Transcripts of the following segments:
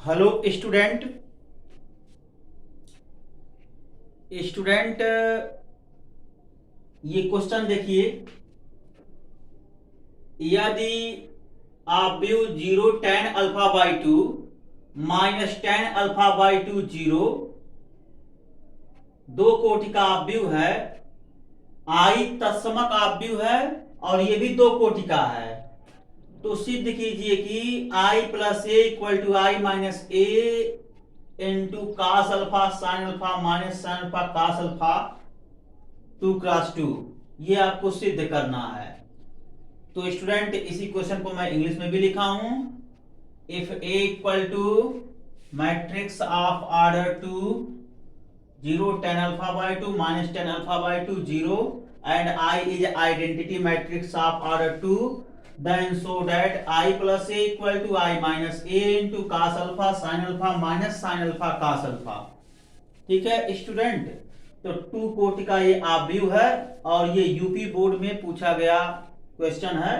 Hello student. Student, ये question देखिए। यदि आव्यूह 0 tan अल्फा बाई 2 माइनस tan अल्फा बाई 2 0 दो कोटि का आव्यूह है, आई तत्समक आव्यूह है और ये भी दो कोटि का है, तो सिद्ध कीजिए कि I plus A equal to I minus A into cos alpha sign alpha minus sign alpha cos alpha 2x2, ये आपको सिद्ध करना है। तो स्टूडेंट, इसी क्वेश्चन को मैं इंग्लिश में भी लिखा हूं। If A equal to matrix of order 2 0 tan अल्फा बाई 2 माइनस tan अल्फा by 2 0 and I is identity matrix of order 2, then so that I plus a equal to I minus a into cos alpha sin alpha minus sin alpha cos alpha। ठीक है student, तो to कोटि का ये आव्यूह है और ये यूपी बोर्ड में पूछा गया क्वेश्चन है।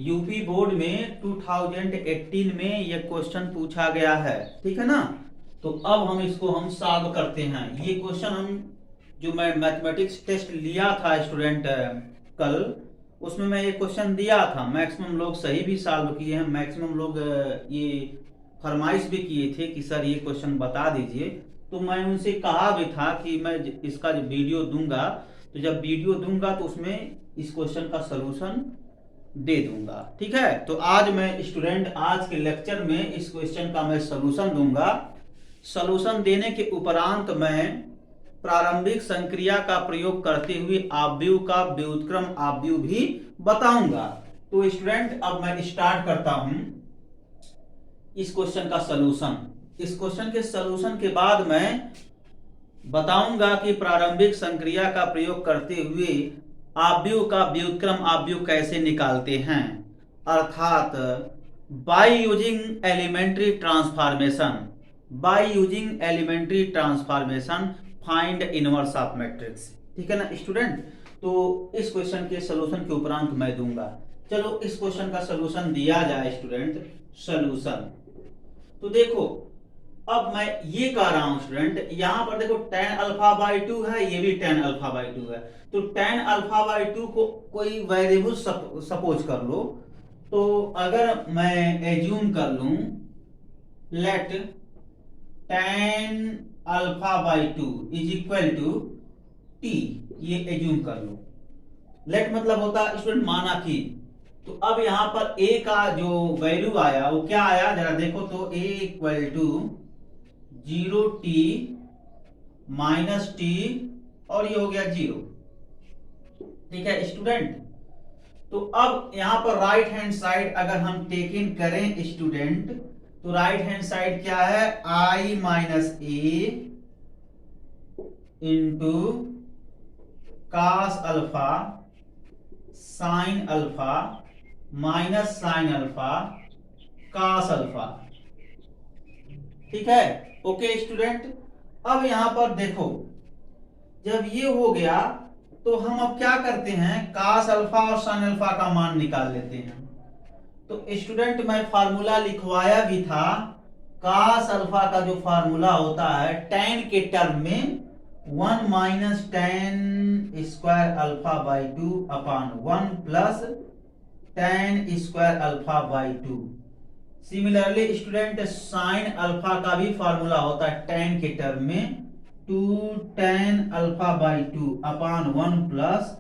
यूपी बोर्ड में 2018 में ये क्वेश्चन पूछा गया है, ठीक है ना। तो अब हम इसको सॉल्व करते हैं। ये क्वेश्चन जो मैं मैथमेटिक्स टेस्ट लिया था स्टूडेंट कल, उसमें मैं ये क्वेश्चन दिया था। मैक्सिमम लोग सही भी सॉल्व किए हैं, मैक्सिमम लोग ये फरमाइश भी किए थे कि सर ये क्वेश्चन बता दीजिए। तो मैं उनसे कहा भी था कि मैं इसका जब वीडियो दूंगा, तो जब वीडियो दूंगा तो उसमें इस क्वेश्चन का सलूशन दे दूंगा, ठीक है। तो आज मैं स्टूडेंट आज के लेक्चर में इस क्वेश्चन का मैं सलूशन दूंगा। सलूशन देने के उपरांत मैं प्रारंभिक संक्रिया का प्रयोग करते हुए आव्यूह का व्युत्क्रम आव्यूह भी बताऊंगा। तो स्टूडेंट, अब मैं स्टार्ट करता हूं इस क्वेश्चन का सलूशन। इस क्वेश्चन के सलूशन के बाद मैं बताऊंगा कि प्रारंभिक संक्रिया का प्रयोग करते हुए आव्यूह का व्युत्क्रम आव्यूह कैसे निकालते हैं, अर्थात by using elementary transformation. By using elementary transformation find inverse of matrix, ठीक है ना स्टूडेंट। तो इस क्वेश्चन के सलूशन के उपरांत मैं दूंगा। चलो इस क्वेश्चन का सलूशन दिया जाए स्टूडेंट। सलूशन तो देखो, अब मैं ये कह रहा हूं स्टूडेंट, यहां पर देखो tan अल्फा बाई 2 है, ये भी tan अल्फा बाई 2 है। तो tan अल्फा बाई 2 को कोई वेरिएबल सपोज कर लो। तो अगर मैं एज्यूम कर लूं, लेट tan अल्फा by 2 is equal to t, ये एज्यूम कर लो। लेट मतलब होता है स्टूडेंट माना कि। तो अब यहां पर a का जो वैल्यू आया वो क्या आया, जरा देखो तो a equal to 0t minus t और ये हो गया 0, ठीक है स्टूडेंट। तो अब यहां पर राइट हैंड साइड अगर हम टेक इन करें स्टूडेंट, तो राइट हैंड साइड क्या है, i minus A into cos alpha sign alpha minus sign alpha cos alpha, ठीक है। ओके स्टूडेंट, अब यहां पर देखो जब ये हो गया तो हम अब क्या करते हैं, कास अल्फा और साइन अल्फा का मान निकाल लेते हैं। तो स्टूडेंट मैं फार्मूला लिखवाया भी था। कास अल्फा का जो फार्मूला होता है tan के टर्म में 1 minus tan square alpha by 2 upon 1 plus tan square alpha by 2। Similarly student sine alpha का भी फार्मूला होता है tan के टर्म में 2 tan अल्फा by 2 upon 1 plus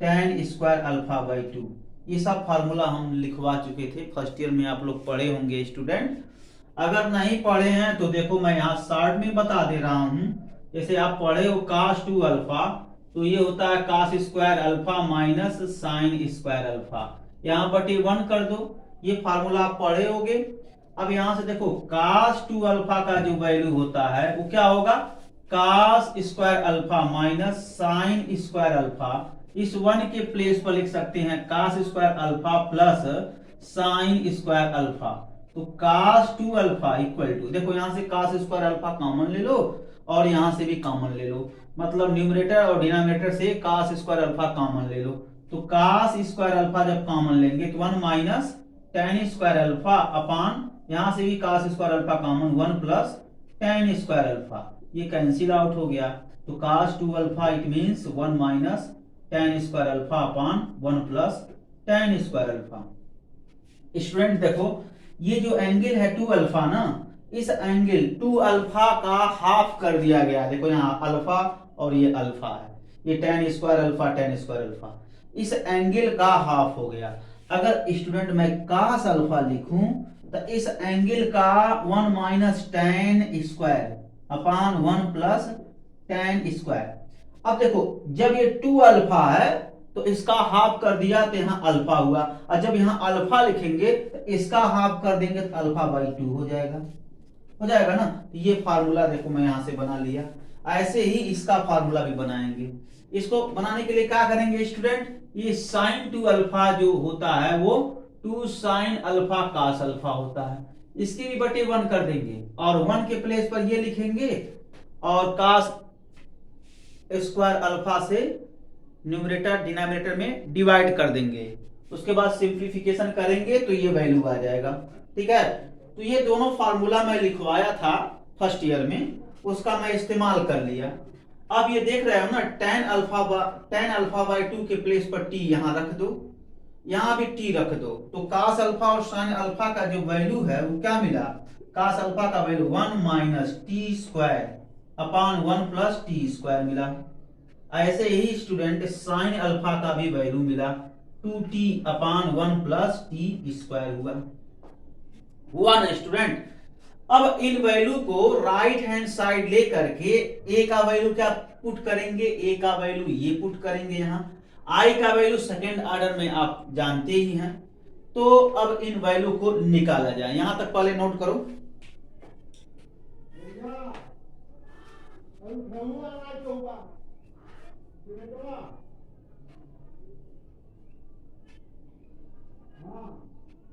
tan square alpha by 2। ये सब फार्मूला हम लिखवा चुके थे, फर्स्ट ईयर में आप लोग पढ़े होंगे स्टूडेंट। अगर नहीं पढ़े हैं तो देखो मैं यहाँ शॉर्ट में बता दे रहा हूं। जैसे आप पढ़े हो cos 2 अल्फा, तो ये होता है cos square alpha minus sine square alpha. यहाँ बटे 1 कर दो, ये फार्मूला आप पढ़े होगे। अब यहां से देखो cos 2 अल्फा का जो वैल्यू होता है वो क्या होगा, cos square alpha minus sine square alpha. इस 1 के प्लेस पर लिख सकते हैं cos square alpha plus sine square alpha. तो cos 2 अल्फा इक्वल टू, देखो यहां से cos स्क्वायर अल्फा कॉमन ले लो और यहां से भी कॉमन ले लो, मतलब न्यूमरेटर और डिनोमिनेटर से cos स्क्वायर अल्फा कॉमन ले लो। तो cos स्क्वायर अल्फा जब कॉमन लेंगे तो 1 माइनस tan स्क्वायर अल्फा अपान, यहां से भी cos square alpha common 1 plus tan square alpha, ये कैंसिल आउट हो गया। तो cos 2 alpha it means 1 minus tan square alpha upon 1 plus tan square alpha. Student देखो ये जो एंगल है 2 अल्फा ना, इस एंगल 2 अल्फा का हाफ कर दिया गया। देखो यहाँ अल्फा और ये अल्फा है, ये tan स्क्वायर अल्फा, इस एंगल का हाफ हो गया। अगर स्टूडेंट मैं cos अल्फा लिखूं तो इस एंगल का 1 minus tan square upon 1 plus tan square. अब देखो जब ये 2 अल्फा है तो इसका हाफ कर दिया तो यहाँ अल्फा हुआ, और जब यहाँ अल्फा लिखेंगे तो इसका हाफ कर देंगे तो अल्फा बाई 2 हो जाएगा ना। तो ये फार्मूला देखो मैं यहाँ से बना लिया। ऐसे ही इसका फार्मूला भी बनाएंगे। इसको बनाने के लिए क्या करेंगे स्टूडेंट, ये साइन 2 अल्फा जो होता है वो 2 साइन अल्फा cos अल्फा होता है, इसकी भी बटे 1 कर देंगे और 1 के प्लेस पर ये लिखेंगे और cos स्क्वायर अल्फा से न्यूमरेटर डिनोमिनेटर में डिवाइड कर देंगे। उसके बाद सिंप्लीफिकेशन करेंगे तो ये वैल्यू आ जाएगा। ठीक है, तो ये दोनों फार्मूला मैं लिखवाया था फर्स्ट ईयर में, उसका मैं इस्तेमाल कर लिया। अब ये देख रहे हो ना tan अल्फा बाई 2 के प्लेस पर t यहाँ रख दो, यहाँ भी t रख दो, तो cos अल्फा और sin अल्फा का जो वैल्यू है वो क्या मिला, cos अल्फा का value 1 minus T square upon 1 plus T square मिला। ऐसे ही स्टूडेंट sin अल्फा का भी वैल्यू मिला 2t अपान 1 प्लस टी स्क्वायर हुआ 1 स्टूडेंट। अब इन वैल्यू को राइट हैंड साइड ले करके a का वैल्यू क्या पुट करेंगे, a का वैल्यू ये पुट करेंगे, यहाँ i का वैल्यू सेकेंड ऑर्डर में आप जानते ही हैं। तो अब इन वैल्यू को निकाला जाए, यहां तक पहले नोट करो।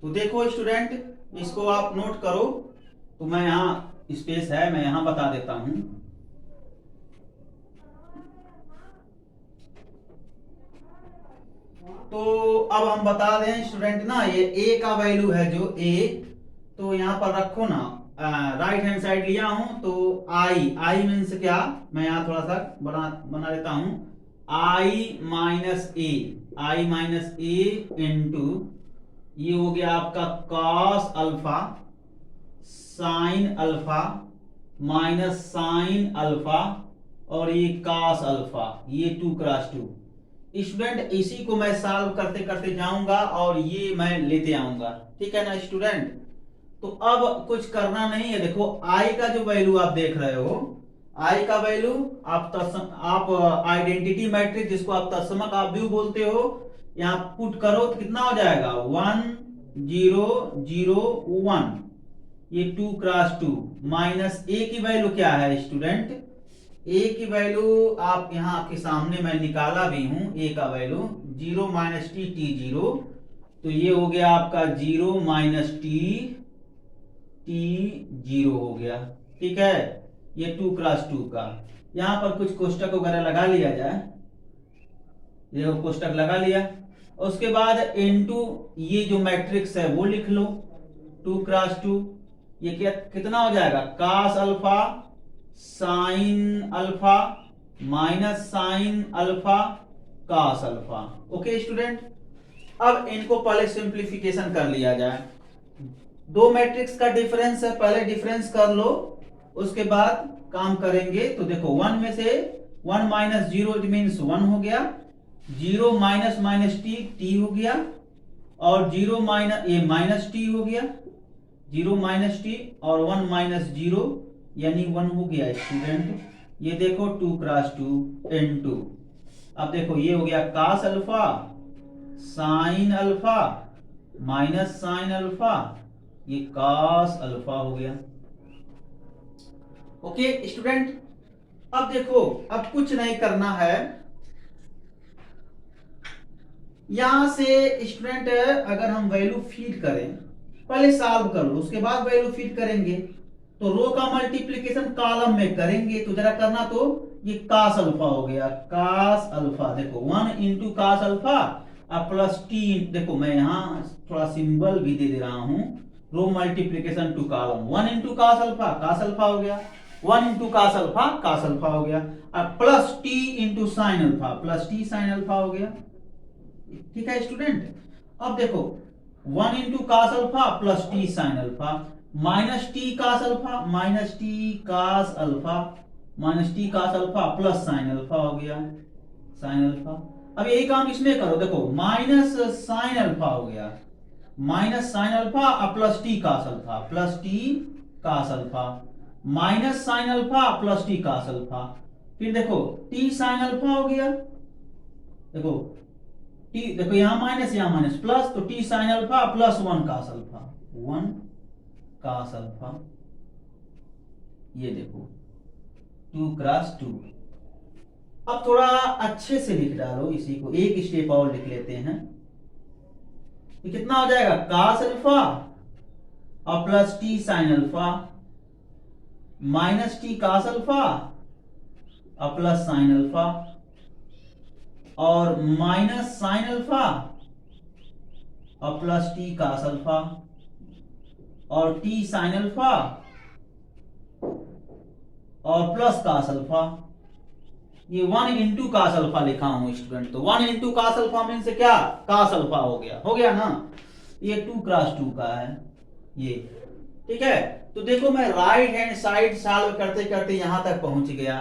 तो देखो स्टूडेंट इसको आप नोट करो, तो मैं यहाँ स्पेस है मैं यहाँ बता देता हूं। तो अब हम बता दें स्टूडेंट ना, ये a का वैल्यू है जो a, तो यहाँ पर रखो ना, राइट हैंड साइड लिया हूं तो i मीन्स क्या, मैं यहाँ थोड़ा सा बना देता हूं, i माइनस ए इंटू ये हो गया आपका cos alpha sign alpha minus sign alpha और ये cos अल्फा, ये 2 क्रॉस 2। स्टूडेंट इसी को मैं सॉल्व करते करते जाऊंगा और ये मैं लेते आऊंगा, ठीक है ना स्टूडेंट। तो अब कुछ करना नहीं है, देखो i का जो वैल्यू आप देख रहे हो, i का वैल्यू आप आइडेंटिटी मैट्रिक्स जिसको आप तत्समक ऑब्व्यू बोलते हो, यहाँ पुट करो तो कितना हो जाएगा 1 0 0 1, ये 2 क्रॉस 2 माइनस a की वैल्यू क्या है स्टूडेंट, a की वैल्यू आप यहाँ आपके सामने मैं निकाला भी हूं, a का वैल्यू 0 माइनस टी 0, तो ये हो गया आपका 0 माइनस टी 0 हो गया। ठीक है, ये 2 क्रॉस 2 का, यहाँ पर कुछ कोष्टक वगैरह लगा लिया जाए, ये कोष्टक लगा लिया। उसके बाद इनटू ये जो मैट्रिक्स है वो लिख लो 2 क्रॉस 2, ये क्या कितना हो जाएगा cos alpha sign alpha minus sine alpha cos alpha. Okay student, अब इनको पहले सिंप्लीफिकेशन कर लिया जाए। दो मैट्रिक्स का डिफरेंस है, पहले डिफरेंस कर लो उसके बाद काम करेंगे। तो देखो 1 में से 1 माइनस 0 इट मीन्स 1 हो गया, 0 माइनस माइनस टी हो गया, और 0 माइनस ये माइनस टी हो गया, 0 माइनस टी और 1 माइनस 0 यानी 1 हो गया स्टूडेंट। ये देखो 2 क्रॉस 2 इनटू, अब देखो ये हो गया cos alpha sign alpha minus sine alpha, ये cos अल्फा हो गया। ओके स्टूडेंट, अब देखो अब कुछ नहीं करना है, यहां से स्टूडेंट अगर हम वैल्यू फीड करें, पहले सॉल्व कर लो उसके बाद वैल्यू फीड करेंगे, तो रो का मल्टीप्लिकेशन कॉलम में करेंगे, तो जरा करना, तो ये cos अल्फा हो गया, cos अल्फा देखो 1 इंटू cos अल्फा अब प्लस टी, देखो मैं यहाँ थोड़ा सिंबल भी दे रहा हूँ, row multiplication to column, 1 into cos alpha हो गया, 1 इंटू कास अल्फा हो गया, अब plus T into sin alpha, plus T sign alpha हो गया। ठीक है स्टूडेंट, अब देखो 1 into cos alpha plus T sign alpha minus T cos alpha minus T cos alpha minus T cos alpha plus sine alpha हो गया, sine alpha. अब यही काम इसमें करो, देखो माइनस साइन अल्फा हो गया, minus sign alpha plus t cos alpha plus t cos alpha minus sign alpha plus t cos alpha, फिर देखो टी साइन अल्फा हो गया, देखो टी, देखो यहां माइनस प्लस, तो t sign alpha plus 1 cos alpha, 1 cos alpha, ये देखो 2 क्रॉस 2। अब थोड़ा अच्छे से लिख डालो इसी को, एक स्टेप और लिख लेते हैं। ये कितना हो जाएगा, कास अल्फा और plus T sign alpha minus T cos alpha और प्लस साइन अल्फा और माइनस साइन अल्फा और प्लस टी कास अल्फा और टी साइन अल्फा और प्लस कास अल्फा। ये 1 इंटू कास अल्फा लिखा हूं स्टूडेंट, तो 1 इंटू कास अल्फा मीन से क्या, कास अल्फा हो गया ना। ये 2 क्रॉस 2 का है ये, ठीक है। तो देखो मैं राइट हैंड साइड सॉल्व करते करते यहां तक पहुंच गया।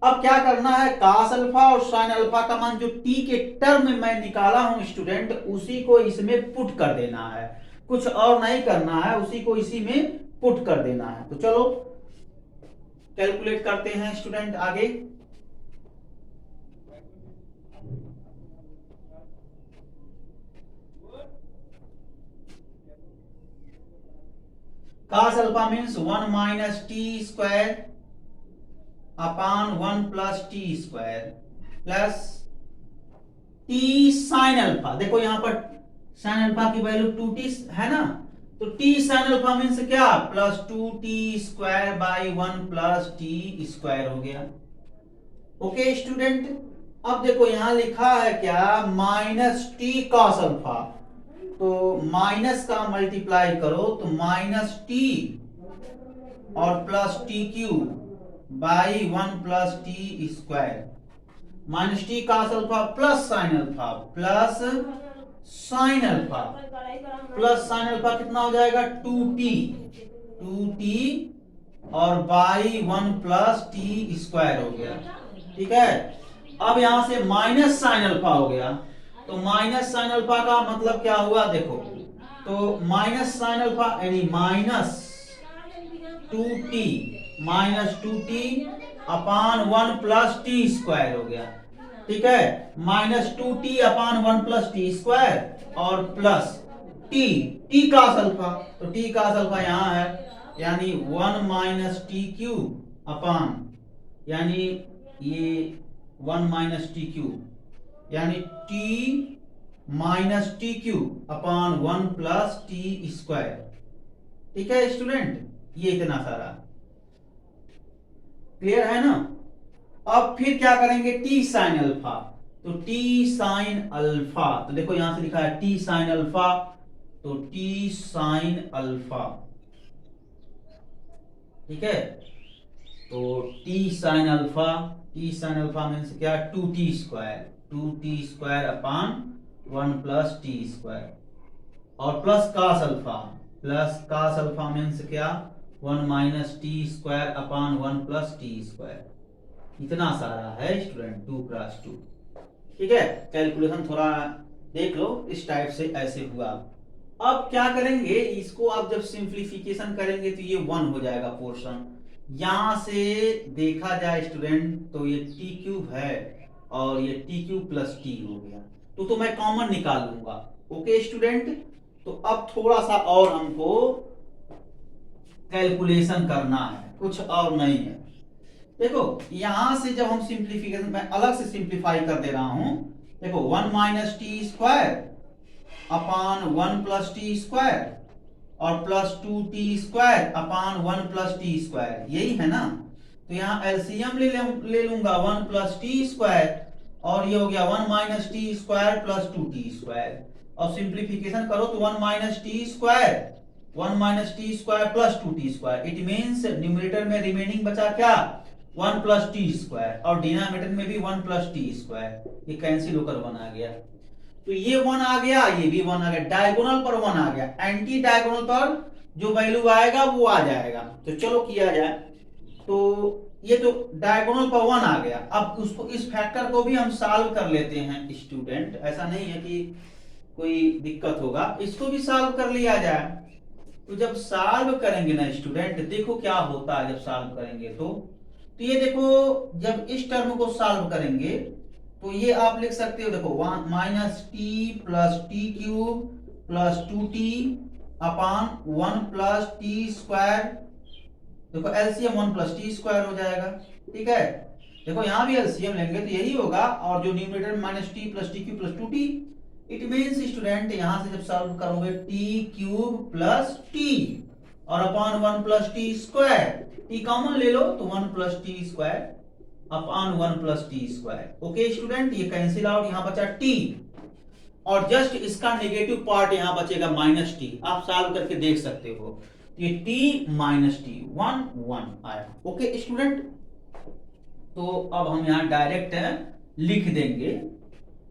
अब क्या करना है, कास अल्फा और साइन अल्फा का मान जो टी के टर्म में मैं निकाला हूं स्टूडेंट, उसी को इसमें पुट कर देना है, कुछ और नहीं करना है, उसी को इसी में पुट कर देना है। तो चलो कैलकुलेट करते हैं स्टूडेंट आगे। Cos alpha means 1 minus T square upon 1 plus T square plus T sign alpha. देखो यहां पर साइन अल्फा की वैल्यू 2t है ना, तो टी साइन अल्फा मीन्स क्या, plus 2t square by 1 plus T square हो गया। ओके स्टूडेंट, अब देखो यहां लिखा है क्या, माइनस टी कॉस अल्फा, तो माइनस का मल्टीप्लाई करो तो माइनस टी और plus t cube by 1 plus T square minus T cos alpha plus sine alpha plus sine alpha plus sine alpha कितना हो जाएगा, 2t और बाई 1 प्लस टी स्क्वायर हो गया। ठीक है, अब यहां से माइनस साइन अल्फा हो गया, तो माइनस साइन अल्फा का मतलब क्या हुआ, देखो तो माइनस साइन अल्फा यानी माइनस 2t अपान 1 प्लस टी स्क्वायर हो गया। ठीक है, माइनस 2t अपान 1 प्लस टी स्क्वायर और प्लस टी कास अल्फा, तो टी कास अल्फा यहां है, यानी 1 माइनस टी क्यूब अपान, यानी ये 1 माइनस टी क्यूब यानी t माइनस टी क्यूब अपान 1 प्लस टी स्क्वायर। ठीक है स्टूडेंट, ये इतना सारा क्लियर है ना। अब फिर क्या करेंगे, t साइन अल्फा, तो t साइन अल्फा, तो देखो यहां से लिखा है t साइन अल्फा, तो t साइन अल्फा, ठीक है, तो t साइन अल्फा मीन्स क्या, 2t square upon 1 plus T square और प्लस कास अल्फा मीन्स क्या, 1 minus T square upon 1 plus T square. इतना सारा है स्टूडेंट, 2 क्रॉस 2। ठीक है, कैलकुलेशन थोड़ा देख लो, इस टाइप से ऐसे हुआ। अब क्या करेंगे, इसको आप जब सिंप्लीफिकेशन करेंगे तो ये 1 हो जाएगा पोर्शन। यहां से देखा जाए स्टूडेंट तो ये टी क्यूब है और ये टी क्यूब प्लस टी हो गया, तो मैं कॉमन निकाल लूंगा। ओके स्टूडेंट, तो अब थोड़ा सा और हमको कैलकुलेशन करना है, कुछ और नहीं है। देखो यहां से जब हम सिंप्लीफिकेशन, मैं अलग से सिंप्लीफाई कर दे रहा हूं, देखो 1 minus T square upon 1 plus T square और plus 2t square upon 1 plus T square, यही है ना। तो यहाँ एलसीएम ले लूंगा, 1 प्लस टी स्क्वायर और ये हो गया 1 minus T square plus 2t square. और सिंप्लीफिकेशन करो तो 1 minus T square plus 2t square. It means numerator में रिमेनिंग बचा क्या, 1 प्लस टी स्क्वायर, और डिनोमिनेटर में भी 1 प्लस टी स्क्वायर। ये कैंसिल होकर 1 आ गया, तो ये 1 आ गया, ये भी 1 आ गया, डायगोनल पर 1 आ गया। एंटी डायगोनल पर जो वैल्यू आएगा वो आ जाएगा। तो चलो किया जाए। तो ये तो डायगोनल पर 1 आ गया। अब उसको, इस फैक्टर को भी हम सॉल्व कर लेते हैं स्टूडेंट, ऐसा नहीं है कि कोई दिक्कत होगा, इसको भी सॉल्व कर लिया जाए। तो जब सॉल्व करेंगे ना स्टूडेंट, देखो क्या होता है जब सॉल्व करेंगे। तो ये देखो, जब इस टर्म को सॉल्व करेंगे तो ये आप लिख सकते हो, देखो 1 minus T plus t cube plus 2t अपान 1 प्लस टी स्क्वायर। देखो एलसीएम 1 प्लस टी स्क्वायर हो जाएगा, ठीक है। देखो यहां भी एलसीएम लेंगे तो यही होगा, और जो numerator minus T plus t cube plus 2t। It means student यहां से जब सॉल्व करोगे टी क्यूब प्लस टी और upon 1 plus T square, T common ले लो तो 1 plus T square upon 1 plus T square. Okay student, ये cancel out, यहां बचा टी, और जस्ट इसका नेगेटिव पार्ट यहां बचेगा माइनस टी। आप सॉल्व करके देख सकते हो, ये टी माइनस टी 1 1 आया। ओके स्टूडेंट, तो अब हम यहां डायरेक्ट लिख देंगे,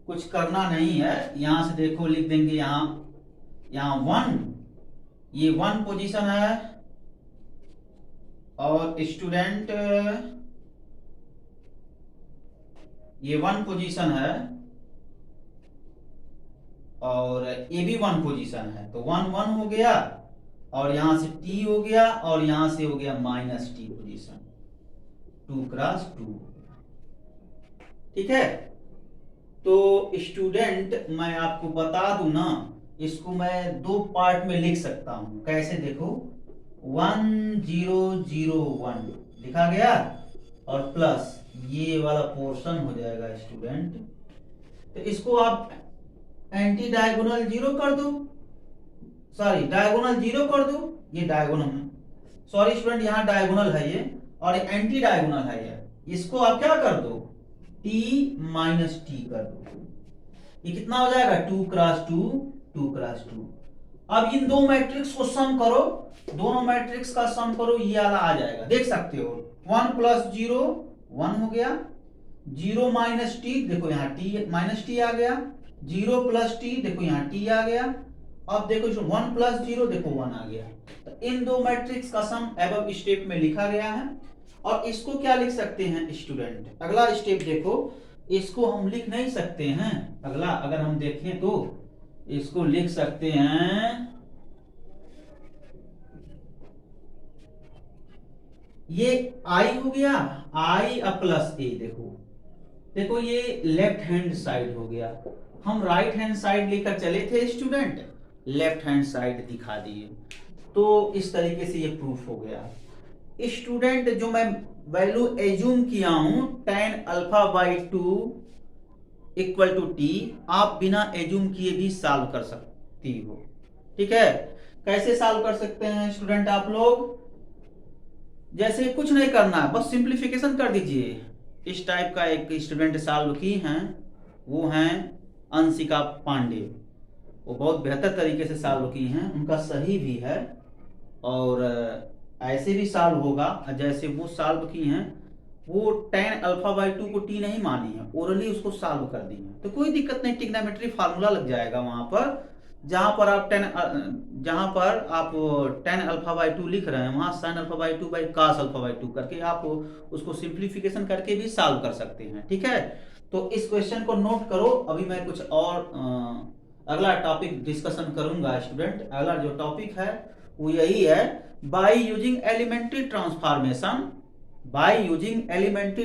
कुछ करना नहीं है। यहां से देखो लिख देंगे, यहां 1, ये 1 पोजीशन है, और स्टूडेंट ये 1 पोजीशन है, और ये भी 1 पोजीशन है। तो 1 1 हो गया, और यहां से t हो गया, और यहां से हो गया माइनस टी पोजीशन, 2 क्रॉस 2। ठीक है, तो स्टूडेंट मैं आपको बता दूं ना, इसको मैं 2 पार्ट में लिख सकता हूं। कैसे, देखो 1 0 0 1 लिखा गया, और प्लस ये वाला पोर्शन हो जाएगा स्टूडेंट। तो इसको आप एंटी डायगोनल 0 कर दो, सॉरी डायगोनल 0 कर दो, ये डायगोनल है, सॉरी स्टूडेंट यहाँ डायगोनल है ये, और एंटी डायगोनल है ये। इसको आप क्या कर दो, t माइनस टी कर दो। ये कितना हो जाएगा, 2 क्रॉस 2 2 क्रॉस 2। अब इन दो मैट्रिक्स को सम करो, दोनों मैट्रिक्स का सम करो, ये वाला आ जाएगा, देख सकते हो। 1 प्लस 0 1 हो गया, 0 माइनस टी, देखो यहाँ t माइनस टी आ गया, 0 प्लस टी, देखो यहाँ t आ गया। अब देखो 1 प्लस 0, देखो 1 आ गया। तो इन दो मैट्रिक्स का सम एबव स्टेप में लिखा गया है। और इसको क्या लिख सकते हैं स्टूडेंट, अगला स्टेप देखो, इसको हम लिख नहीं सकते हैं। अगला अगर हम देखें तो इसको लिख सकते हैं, ये i हो गया, i प्लस a। देखो ये लेफ्ट हैंड साइड हो गया, हम राइट हैंड साइड लेकर चले थे स्टूडेंट, लेफ्ट हैंड साइड दिखा दिए। तो इस तरीके से ये प्रूफ हो गया स्टूडेंट। जो मैं वैल्यू एज्यूम किया हूं tan अल्फा बाई 2 इक्वल टू टी, आप बिना एज्यूम किए भी सॉल्व कर सकती हो। ठीक है, कैसे सॉल्व कर सकते हैं स्टूडेंट आप लोग, जैसे कुछ नहीं करना है, बस सिंप्लीफिकेशन कर दीजिए। इस टाइप का एक स्टूडेंट सॉल्व की हैं, वो हैं अंशिका पांडे, वो बहुत बेहतर तरीके से सॉल्व की हैं, उनका सही भी है, और ऐसे भी सॉल्व होगा जैसे वो सॉल्व की हैं। वो tan अल्फा बाई 2 को t नहीं मानी है, ओरली उसको सॉल्व कर दी है, तो कोई दिक्कत नहीं, ट्रिग्नोमेट्री फार्मूला लग जाएगा वहां पर, जहां पर आप tan अल्फा बाई 2 लिख रहे हैं, वहां sin alpha by 2 by cos alpha by 2 करके आप उसको सिंप्लीफिकेशन करके भी सॉल्व कर सकते हैं। ठीक है, तो इस क्वेश्चन को नोट करो। अभी मैं कुछ और अगला टॉपिक डिस्कशन करूंगा स्टूडेंट। अगला जो टॉपिक है वो यही है, by using elementary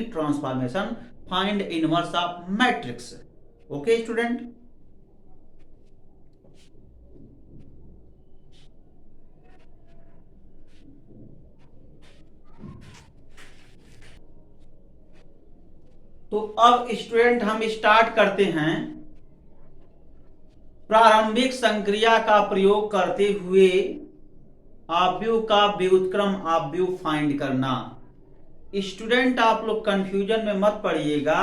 transformation find inverse of matrix. Okay student, तो अब स्टूडेंट हम स्टार्ट करते हैं प्रारंभिक संक्रिया का प्रयोग करते हुए आव्यूह का व्युत्क्रम आव्यूह फाइंड करना। स्टूडेंट आप लोग कंफ्यूजन में मत पड़िएगा,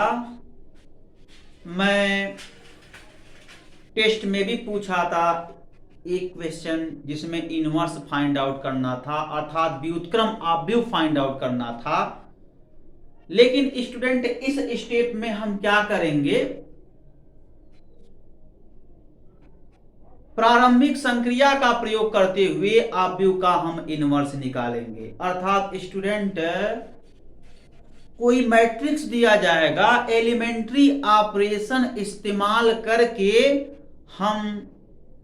मैं टेस्ट में भी पूछा था एक क्वेश्चन जिसमें इनवर्स फाइंड आउट करना था, अर्थात व्युत्क्रम अपव्यय फाइंड आउट करना था। लेकिन स्टूडेंट इस स्टेप में हम क्या करेंगे, प्रारंभिक संक्रिया का प्रयोग करते हुए अपव्यय का हम इनवर्स निकालेंगे। अर्थात स्टूडेंट कोई मैट्रिक्स दिया जाएगा, एलिमेंट्री ऑपरेशन इस्तेमाल करके हम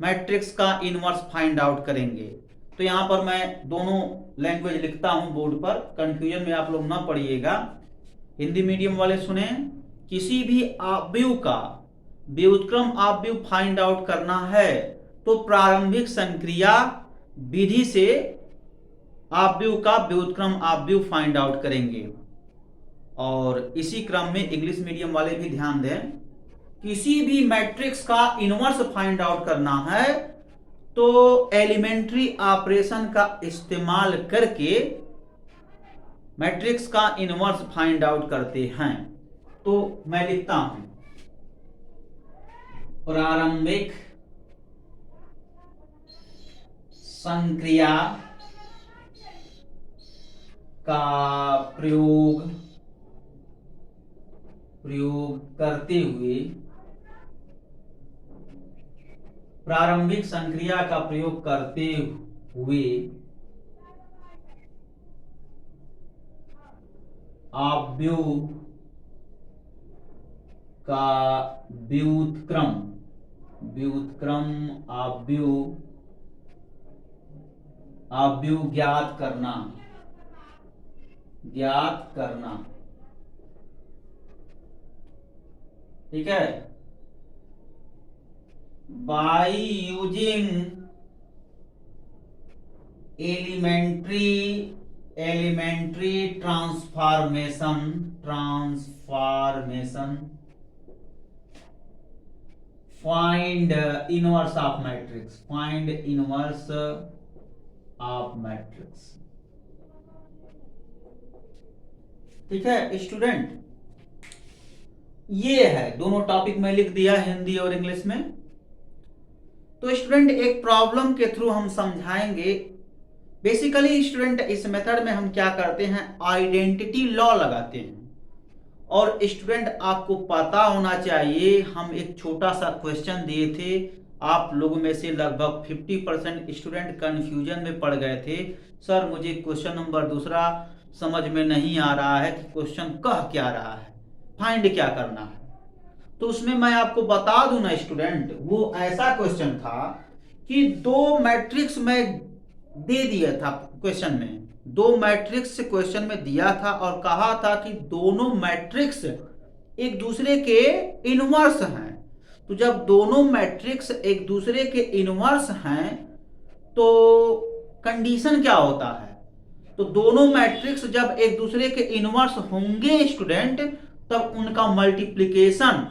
मैट्रिक्स का इनवर्स फाइंड आउट करेंगे। तो यहां पर मैं दोनों लैंग्वेज लिखता हूं बोर्ड पर, कंफ्यूजन में आप लोग ना पढ़िएगा। हिंदी मीडियम वाले सुने, किसी भी अपव्यय का व्युत्क्रम अपव्यय फाइंड आउट करना है तो प्रारंभिक संक्रिया विधि से अपव्यय का व्युत्क्रम अपव्यय फाइंड आउट करेंगे। और इसी क्रम में इंग्लिश मीडियम वाले भी ध्यान दें, किसी भी मैट्रिक्स का इनवर्स फाइंड आउट करना है तो एलिमेंट्री ऑपरेशन का इस्तेमाल करके मैट्रिक्स का इनवर्स फाइंड आउट करते हैं। तो मैं लिखता हूं, प्रारंभिक संक्रिया का प्रयोग करते हुए, प्रारंभिक संक्रिया का प्रयोग करते हुए अपव्यय का व्युत्क्रम अपव्यय ज्ञात करना। ठीक है, by using elementary transformation find inverse of matrix। ठीक है स्टूडेंट, ये है, दोनों टॉपिक में लिख दिया हिंदी और इंग्लिश में। तो स्टूडेंट एक प्रॉब्लम के थ्रू हम समझाएंगे। बेसिकली स्टूडेंट इस मेथड में हम क्या करते हैं, आइडेंटिटी लॉ लगाते हैं। और स्टूडेंट आपको पता होना चाहिए, हम एक छोटा सा क्वेश्चन दिए थे, आप लोगों में से लगभग 50% स्टूडेंट कंफ्यूजन में पड़ गए थे, सर मुझे क्वेश्चन नंबर दूसरा समझ में नहीं आ रहा है कि क्वेश्चन कह क्या रहा है, फाइंड क्या करना है। तो उसमें मैं आपको बता दूं ना स्टूडेंट, वो ऐसा क्वेश्चन था कि दो मैट्रिक्स में दे दिया था, क्वेश्चन में दो मैट्रिक्स क्वेश्चन में दिया था और कहा था कि दोनों मैट्रिक्स एक दूसरे के इनवर्स हैं। तो जब दोनों मैट्रिक्स एक दूसरे के इनवर्स हैं तो कंडीशन क्या होता है, तो दोनों मैट्रिक्स जब एक दूसरे के इनवर्स होंगे स्टूडेंट, तब उनका मल्टीप्लिकेशन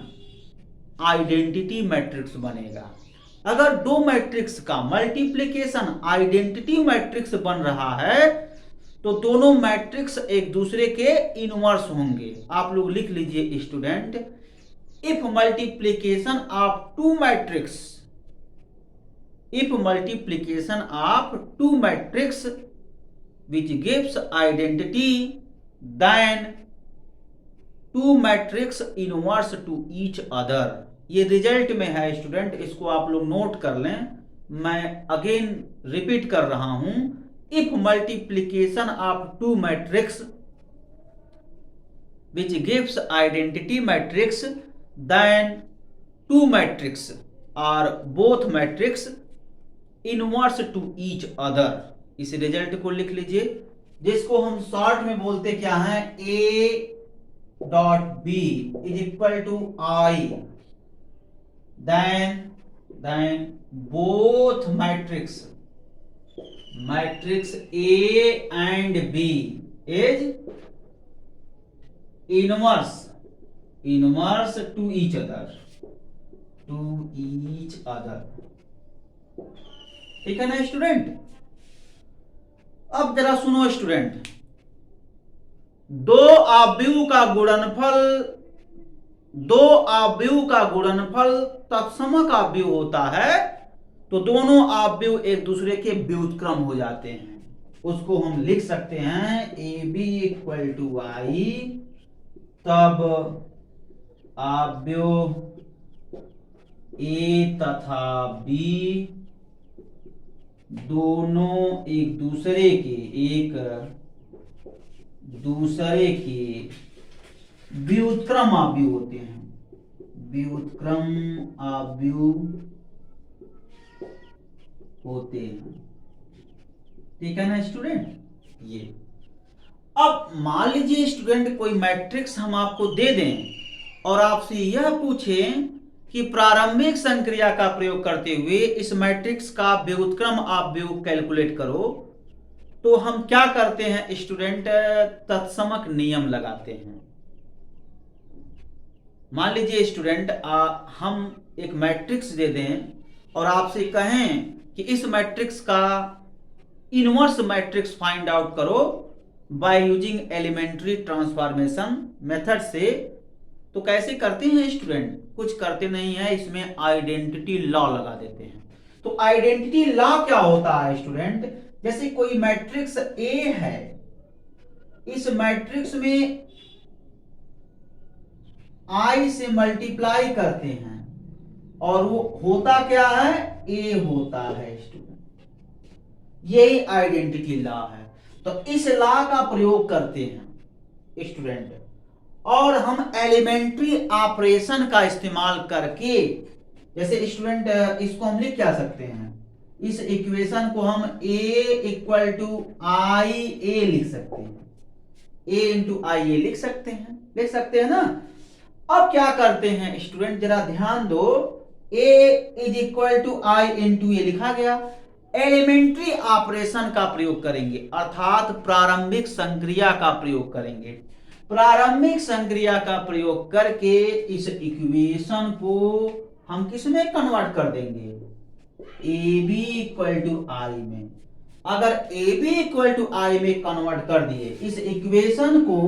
आइडेंटिटी मैट्रिक्स बनेगा। अगर दो मैट्रिक्स का मल्टीप्लिकेशन आइडेंटिटी मैट्रिक्स बन रहा है तो दोनों मैट्रिक्स एक दूसरे के इनवर्स होंगे। आप लोग लिख लीजिए student, if multiplication of two matrix which gives identity, then two matrix inverse to each other। ये रिजल्ट में है स्टूडेंट, इसको आप लोग नोट कर लें। मैं अगेन रिपीट कर रहा हूं, if multiplication of two matrix which gives identity matrix, then two matrix are both matrix inverse to each other। इस रिजल्ट को लिख लीजिए, जिसको हम शॉर्ट में बोलते क्या है, A dot B is equal to I, then both matrix A and B is inverse to each other। ठीक है ना स्टूडेंट। अब जरा सुनो स्टूडेंट, दो अपव्ययों का गुणनफल दो आव्यूह का गुणनफल तत्समक आव्यूह होता है तो दोनों आव्यूह एक दूसरे के व्युत्क्रम हो जाते हैं। उसको हम लिख सकते हैं ए बी इक्वल टू आई, तब आव्यूह ए तथा बी दोनों एक दूसरे के व्युत्क्रम आव्यूह होते हैं। व्युत्क्रम आव्यूह होते हैं, ठीक है ना स्टूडेंट। ये अब मान लीजिए स्टूडेंट कोई मैट्रिक्स हम आपको दे दें और आपसे यह पूछें कि प्रारंभिक संक्रिया का प्रयोग करते हुए इस मैट्रिक्स का व्युत्क्रम आव्यूह कैलकुलेट करो, तो हम क्या करते हैं स्टूडेंट, तत्समक नियम लगाते हैं। मान लीजिए स्टूडेंट हम एक मैट्रिक्स दे दें और आपसे कहें कि इस मैट्रिक्स का इनवर्स मैट्रिक्स फाइंड आउट करो by using elementary transformation method से, तो कैसे करते हैं स्टूडेंट, कुछ करते नहीं है, इसमें आइडेंटिटी लॉ लगा देते हैं। तो आइडेंटिटी लॉ क्या होता है स्टूडेंट, जैसे कोई मैट्रिक्स ए है, इस मैट्रिक्स में आई से मल्टीप्लाई करते हैं और वो होता क्या है, ए होता है स्टूडेंट। यही आइडेंटिटी लॉ है। तो इस लॉ का प्रयोग करते हैं स्टूडेंट और हम एलिमेंट्री ऑपरेशन का इस्तेमाल करके, जैसे स्टूडेंट इसको हम लिख क्या सकते हैं, इस इक्वेशन को हम a इक्वल टू आई ए लिख सकते हैं, a इंटू आई ए लिख सकते हैं ना। अब क्या करते हैं स्टूडेंट, जरा ध्यान दो, a is equal to I into A लिखा गया, एलिमेंट्री ऑपरेशन का प्रयोग करेंगे अर्थात प्रारंभिक संक्रिया का प्रयोग करेंगे। प्रारंभिक संक्रिया का प्रयोग करके इस इक्वेशन को हम किसमें कन्वर्ट कर देंगे, ए बी इक्वल टू आई में। अगर ए बी इक्वल टू आई में कन्वर्ट कर दिए, इस इक्वेशन को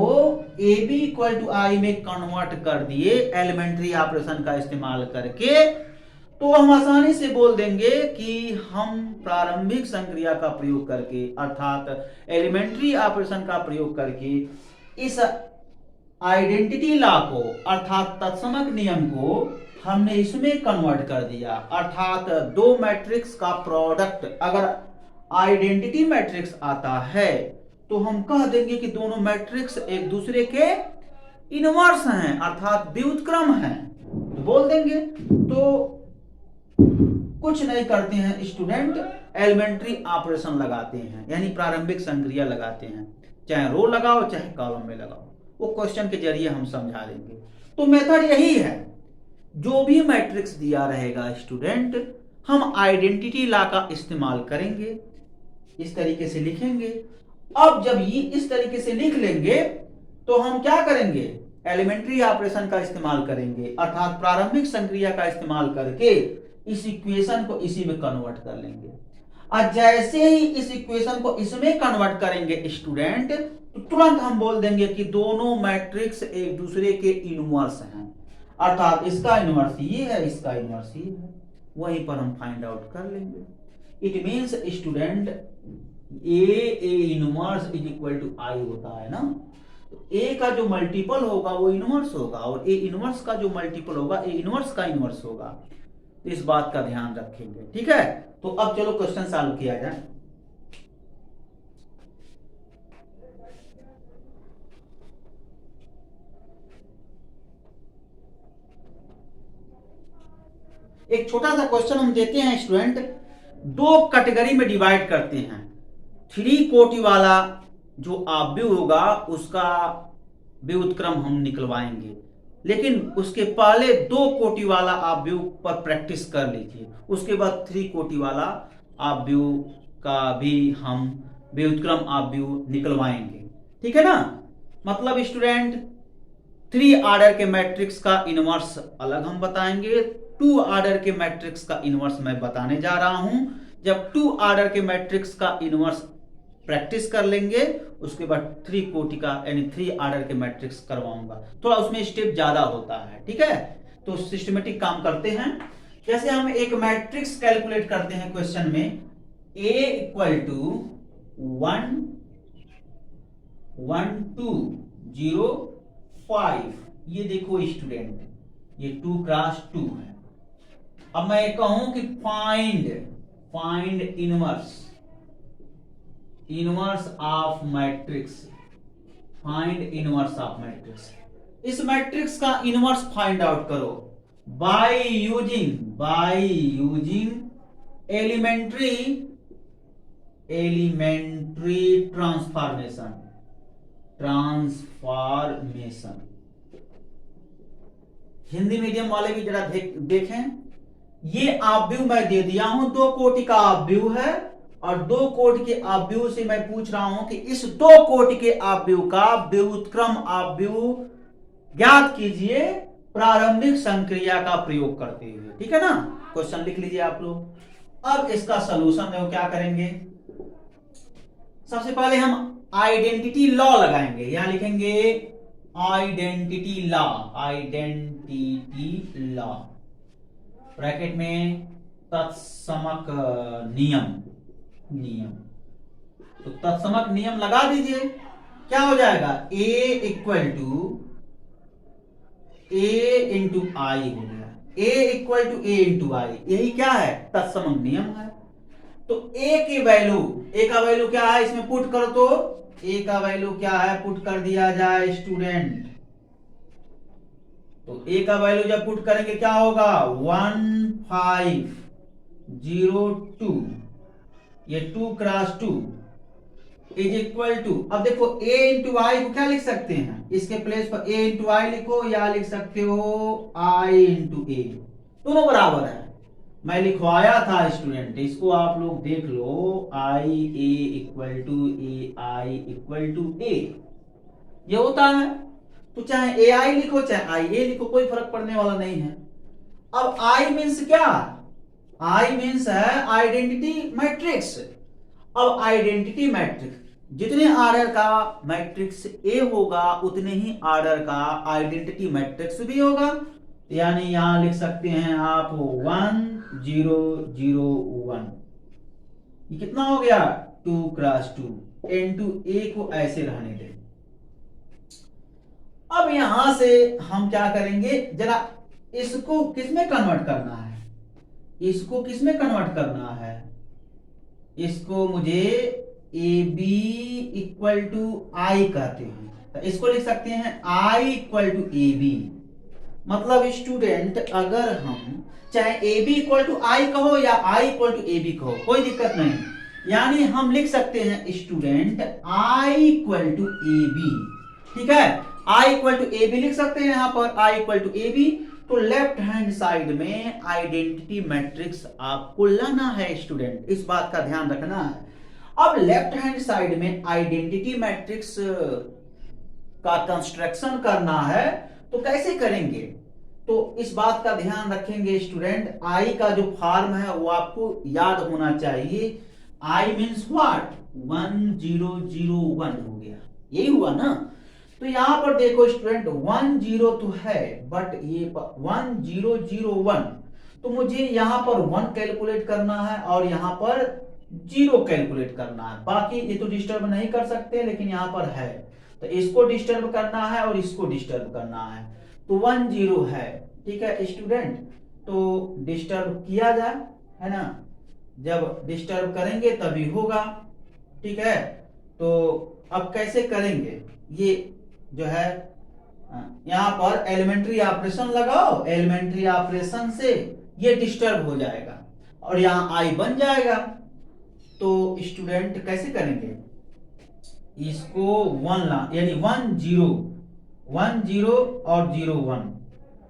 ए बी इक्वल टू आई में कन्वर्ट कर दिए एलिमेंट्री ऑपरेशन का इस्तेमाल करके, तो हम आसानी से बोल देंगे कि हम प्रारंभिक संक्रिया का प्रयोग करके अर्थात एलिमेंट्री ऑपरेशन का प्रयोग करके इस आइडेंटिटी लॉ को अर्थात तत्समक नियम को हमने इसमें कन्वर्ट कर दिया। अर्थात दो मैट्रिक्स का प्रोडक्ट अगर आइडेंटिटी मैट्रिक्स आता है तो हम कह देंगे कि दोनों मैट्रिक्स एक दूसरे के इनवर्स हैं अर्थात व्युत्क्रम हैं, तो बोल देंगे। तो कुछ नहीं करते हैं स्टूडेंट, एलिमेंट्री ऑपरेशन लगाते हैं यानी प्रारंभिक संक्रिया लगाते हैं, चाहे रो लगाओ चाहे कॉलम में लगाओ, वो क्वेश्चन के जरिए हम समझा देंगे। तो मेथड यही है, जो भी मैट्रिक्स दिया रहेगा स्टूडेंट हम आइडेंटिटी लॉ का इस्तेमाल करेंगे, इस तरीके से लिखेंगे। अब जब ये इस तरीके से लिख लेंगे तो हम क्या करेंगे, एलिमेंट्री ऑपरेशन का इस्तेमाल करेंगे अर्थात प्रारंभिक संक्रिया का इस्तेमाल करके इस इक्वेशन को इसी में कन्वर्ट कर लेंगे। और जैसे ही इस इक्वेशन को इसमें कन्वर्ट करेंगे स्टूडेंट, तो तुरंत हम बोल देंगे कि दोनों मैट्रिक्स एक दूसरे के इनवर्स हैं अर्थात इसका इनवर्स ये है, इसका इनवर्स ये है, वहीं पर हम फाइंड आउट कर लेंगे। It means student A inverse is equal to I होता है ना, तो ए का जो मल्टीपल होगा वो इनवर्स होगा और ए इनवर्स का जो मल्टीपल होगा ए इनवर्स का इनवर्स होगा। तो इस बात का ध्यान रखेंगे, ठीक है। तो अब चलो क्वेश्चन सॉल्व किया जाए। एक छोटा सा क्वेश्चन हम देते हैं स्टूडेंट, दो कैटेगरी में डिवाइड करते हैं। 3 कोटि वाला जो आव्यूह होगा उसका व्युत्क्रम हम निकलवाएंगे, लेकिन उसके पहले 2 कोटि वाला आव्यूह पर प्रैक्टिस कर लीजिए, उसके बाद 3 कोटि वाला आव्यूह का भी हम व्युत्क्रम आव्यूह निकलवाएंगे, ठीक है ना। मतलब स्टूडेंट 3 ऑर्डर के मैट्रिक्स का इनवर्स अलग हम बताएंगे, 2 ऑर्डर के मैट्रिक्स का इनवर्स मैं बताने जा रहा हूं। जब 2 ऑर्डर के मैट्रिक्स का इनवर्स प्रैक्टिस कर लेंगे, उसके बाद 3 कोटि का यानी 3 ऑर्डर के मैट्रिक्स करवाऊंगा। थोड़ा उसमें स्टेप ज्यादा होता है, ठीक है। तो सिस्टमेटिक काम करते हैं। जैसे हम एक मैट्रिक्स कैलकुलेट करते हैं क्वेश्चन में, A इक्वल टू 1 1 2 0 5। ये देखो स्टूडेंट, ये 2 क्रॉस 2 है। अब मैं कहूं कि find inverse of matrix, find inverse of matrix. इस मैट्रिक्स का इनवर्स फाइंड आउट करो by using elementary transformation. Hindi medium वाले भी जरा देखें, ये ऑब्व्यू मैं दे दिया हूं, 2 कोटि का ऑब्व्यू है, और 2 कोटि के ऑब्व्यू से मैं पूछ रहा हूं कि इस 2 कोटि के ऑब्व्यू का व्युत्क्रम ऑब्व्यू ज्ञात कीजिए प्रारंभिक संक्रिया का प्रयोग करते हुए। ठीक है ना, क्वेश्चन लिख लीजिए आप लोग। अब इसका सलूशन देखो क्या करेंगे। सबसे पहले हम आइडेंटिटी लॉ लगाएंगे, यहां लिखेंगे आइडेंटिटी लॉ, ब्रैकेट में तत्समक नियम। तो तत्समक नियम लगा दीजिए, क्या हो जाएगा, A equal to A into I हो गया, A equal to A into I, यही क्या है, तत्समक नियम है। तो A का वैल्यू क्या है, इसमें पुट कर दो। A का वैल्यू क्या है, पुट कर दिया जाए स्टूडेंट। तो A का वैल्यू जब पुट करेंगे क्या होगा, 1502, ये 2 क्रॉस 2 इज इक्वल टू, अब देखो A इंटू आई को क्या लिख सकते हैं, इसके प्लेस पर A इंटू आई लिखो, या लिख सकते हो I इंटू ए, दोनों बराबर है। मैं लिखवाया था स्टूडेंट, इसको आप लोग देख लो, I A equal to A I equal to A, ये होता है। तो चाहे AI लिखो चाहे IA लिखो, कोई फर्क पड़ने वाला नहीं है। अब I मीन्स क्या, I मीन्स है आइडेंटिटी मैट्रिक्स। अब आइडेंटिटी मैट्रिक्स, जितने ऑर्डर का मैट्रिक्स A होगा उतने ही ऑर्डर का आइडेंटिटी मैट्रिक्स भी होगा। यानी यहां लिख सकते हैं आप 1 0 0 1, ये कितना हो गया, 2 क्रॉस 2 इनटू A को ऐसे रहने दें। अब यहां से हम क्या करेंगे, जरा इसको किसमें कन्वर्ट करना है, इसको मुझे AB इक्वल टू आई कहते हैं, तो इसको लिख सकते हैं I इक्वल टू AB। मतलब स्टूडेंट, अगर हम चाहे AB इक्वल टू आई कहो या I इक्वल टू AB कहो, कोई दिक्कत नहीं, यानी हम लिख सकते हैं student I equal to AB। ठीक है, I इक्वल टू AB लिख सकते हैं यहां पर, I इक्वल टू AB। तो लेफ्ट हैंड साइड में आइडेंटिटी मैट्रिक्स आपको लाना है स्टूडेंट, इस बात का ध्यान रखना है। अब लेफ्ट हैंड साइड में आइडेंटिटी मैट्रिक्स का कंस्ट्रक्शन करना है, तो कैसे करेंगे, तो इस बात का ध्यान रखेंगे स्टूडेंट। आई का जो फॉर्म है वो आपको याद होना चाहिए। आई मीन्स व्हाट, 1 0 0 1 हो गया, यही हुआ ना। तो यहां पर देखो स्टूडेंट 1 0 तो है, बट ये 1 0 0 1, तो मुझे यहां पर 1 कैलकुलेट करना है और यहां पर 0 कैलकुलेट करना है। बाकी ये तो डिस्टर्ब नहीं कर सकते, लेकिन यहां पर है, तो इसको डिस्टर्ब करना है और इसको डिस्टर्ब करना है। तो 1 0 है, ठीक है स्टूडेंट, तो डिस्टर्ब किया जाए, है ना, जब डिस्टर्ब करेंगे तभी होगा। ठीक है, तो अब कैसे करेंगे, ये जो है यहां पर एलिमेंट्री ऑपरेशन लगाओ, एलिमेंट्री ऑपरेशन से ये डिस्टर्ब हो जाएगा और यहां आई बन जाएगा। तो स्टूडेंट कैसे करेंगे, इसको 1 ला, यानी 1 0 और 0 1।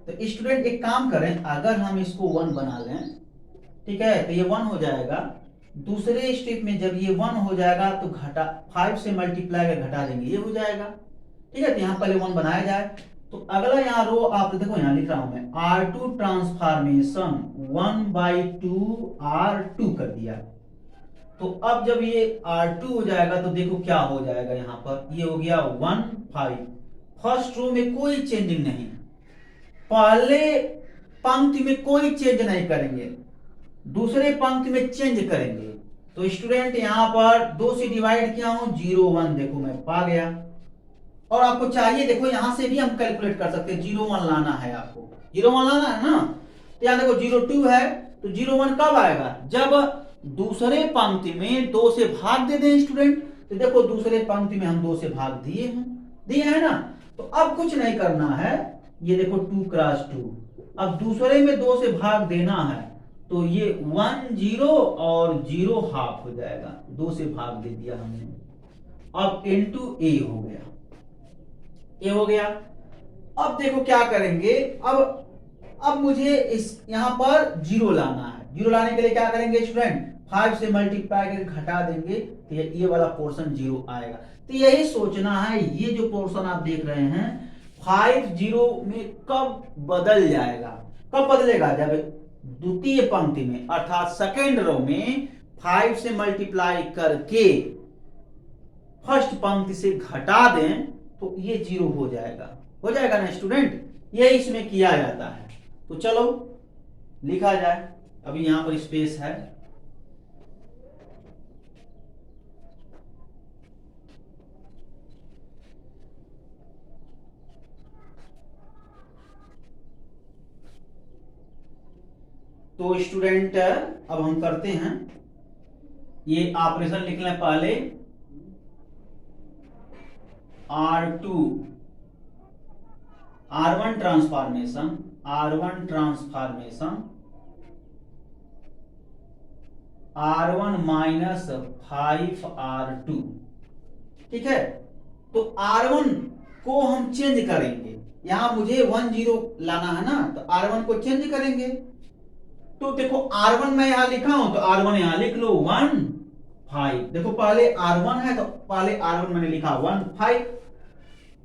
तो स्टूडेंट एक काम करें, अगर हम इसको 1 बना लें, ठीक है, तो ये 1 हो जाएगा। दूसरे स्टेप में जब ये 1 हो जाएगा तो घटा 5 से मल्टीप्लाई कर घटा देंगे, ये हो जाएगा। ठीक है, तो यहां पहले 1 बनाया जाए। तो अगला यहां रो आप देखो, यहां लिख रहा हूं मैं R2 ट्रांसफॉर्मेशन 1/2 R2 कर दिया। तो अब जब ये R2 हो जाएगा तो देखो क्या हो जाएगा, यहां पर ये हो गया 1 5। फर्स्ट रो में कोई चेंजिंग नहीं, पहले पंक्ति में कोई चेंज नहीं करेंगे, दूसरे पंक्ति में चेंज करेंगे। तो स्टूडेंट यहां पर 2 से डिवाइड किया हूं, 0 1 देखो मैं पा गया। और आपको चाहिए देखो यहां से भी हम कैलकुलेट कर सकते हैं, 0 1 लाना है, आपको 0 1 लाना है ना। तो यहां देखो 0 2 है, तो 0 1 कब आएगा, जब दूसरे पंक्ति में 2 से भाग दे दें स्टूडेंट। तो देखो दूसरे पंक्ति में हम 2 से भाग दिए हैं ना। तो अब कुछ नहीं करना है, ये देखो 2 क्रॉस 2, अब दूसरे में 2 से भाग देना है, तो ये 1 0 और 0 हाफ हो जाएगा, 2 से भाग दे दिया हमने। अब इनटू ए हो गया, ये हो गया। अब देखो क्या करेंगे, अब मुझे इस यहां पर 0 लाना है। 0 लाने के लिए क्या करेंगे स्टूडेंट, 5 से मल्टीप्लाई करके घटा देंगे, तो ये वाला पोर्शन 0 आएगा। तो यही सोचना है, ये जो पोर्शन आप देख रहे हैं 5 0 में कब बदल जाएगा, कब बदलेगा, जब द्वितीय पंक्ति में अर्थात सेकेंड रो में 5 से मल्टीप्लाई करके फर्स्ट पंक्ति से घटा दें तो ये 0 हो जाएगा ना स्टूडेंट। ये इसमें किया जाता है। तो चलो लिखा जाए, अभी यहां पर स्पेस है। तो स्टूडेंट अब हम करते हैं, ये ऑपरेशन लिख लें पहले, R2 R1 transformation R1 minus 5R2, ठीक है। तो R1 को हम चेंज करेंगे, यहां मुझे 1 0 लाना है ना, तो R1 को चेंज करेंगे। तो देखो R1 मैं यहां लिखा हूं, तो R1 यहां लिख लो 1 5। देखो पहले R1 है, तो पहले R1 मैंने लिखा 1 5।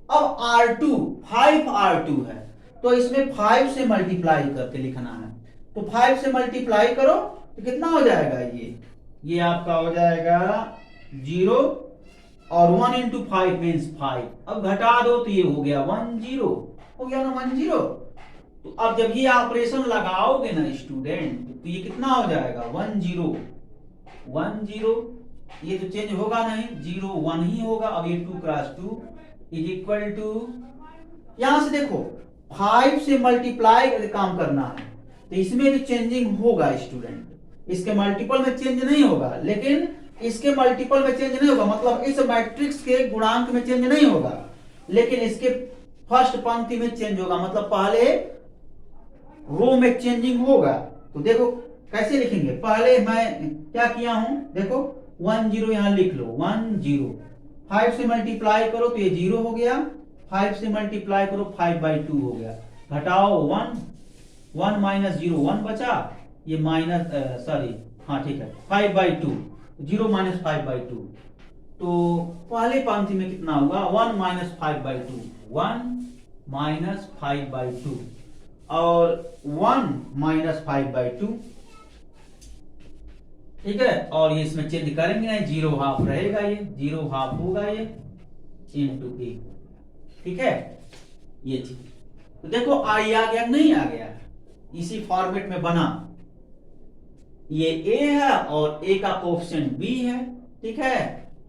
अब R2 5R2 है, तो इसमें 5 से मल्टीप्लाई करके लिखना है। तो 5 से मल्टीप्लाई करो तो कितना हो जाएगा, ये आपका हो जाएगा 0 और 1 इंटू 5 मीन्स 5। अब घटा दो तो ये हो गया 1 0, हो गया ना 1 0। तो अब जब ये ऑपरेशन लगाओगे ना स्टूडेंट, तो ये कितना हो जाएगा 1 0 1 0, ये तो चेंज होगा नहीं, 0 1 ही होगा। अब ये 2 क्रॉस 2 इज इक्वल टू, यहां से देखो 5 से मल्टीप्लाई करके काम करना है, तो इसमें भी चेंजिंग होगा स्टूडेंट। इसके मल्टीपल में चेंज नहीं होगा, लेकिन इसके मल्टीपल में चेंज नहीं होगा, मतलब इस मैट्रिक्स के गुणांक में चेंज नहीं होगा, लेकिन इसके फर्स्ट पंक्ति में चेंज होगा, मतलब पहले रो में चेंजिंग होगा। तो देखो कैसे लिखेंगे, पहले मैं क्या किया हूं, देखो 1 0 यहां लिख लो, 1 0, 5 से मल्टीप्लाई करो तो ये 0 हो गया, 5 से मल्टीप्लाई करो 5/2 हो गया, घटाओ 1 माइनस 0 1 बचा, ये माइनस सॉरी हाँ ठीक है 5/2, 0 माइनस 5/2। तो पहले पंक्ति में कितना होगा 1 माइनस 5/2, 1 माइनस 5/2 और 1 माइनस 5/2, ठीक है। और ये इसमें चेंज करेंगे नहीं, 0 हाफ रहेगा, ये 0 हाफ होगा, ये इंटू ए, ठीक है। ये चीज तो देखो आई आ गया नहीं आ गया, इसी फॉर्मेट में बना, ये ए है और ए का कोएफिशिएंट बी है, ठीक है।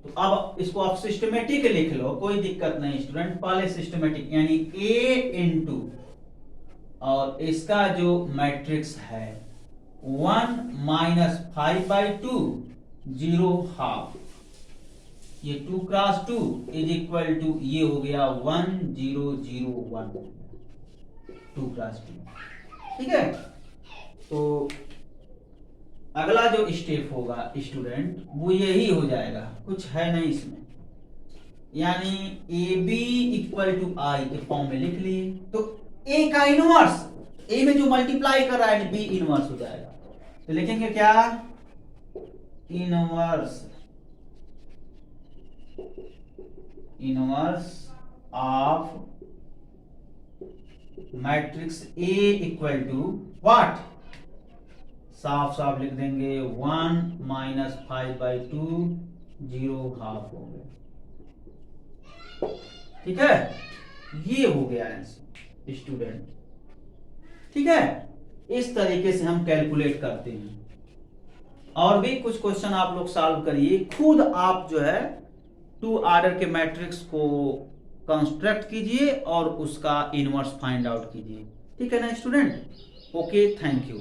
तो अब इसको आप सिस्टमेटिक लिख लो, कोई दिक्कत नहीं स्टूडेंट, पहले सिस्टमेटिक यानी ए इंटू और इसका जो मैट्रिक्स है 1 माइनस 5/2 0 हाफ, ये 2 क्रॉस 2 इज इक्वल टू, ये हो गया 1 0 0 1, 2 क्रॉस 2, ठीक है। तो अगला जो स्टेप होगा स्टूडेंट वो यही हो जाएगा, कुछ है नहीं इसमें, यानी ए बी इक्वल टू आई के फॉर्म में लिख लिए। तो ए का इनवर्स, ए में जो मल्टीप्लाई कर रहा है बी इनवर्स हो जाएगा, तो लिखेंगे क्या, inverse of matrix A equal to what, साफ साफ लिख देंगे 1 माइनस 5/2 0.5 हो गया। ठीक है, ये हो गया आंसर स्टूडेंट। ठीक है, इस तरीके से हम कैलकुलेट करते हैं। और भी कुछ क्वेश्चन आप लोग सॉल्व करिए खुद, आप जो है 2 ऑर्डर के मैट्रिक्स को कंस्ट्रक्ट कीजिए और उसका इनवर्स फाइंड आउट कीजिए। ठीक है ना स्टूडेंट? Okay, thank you.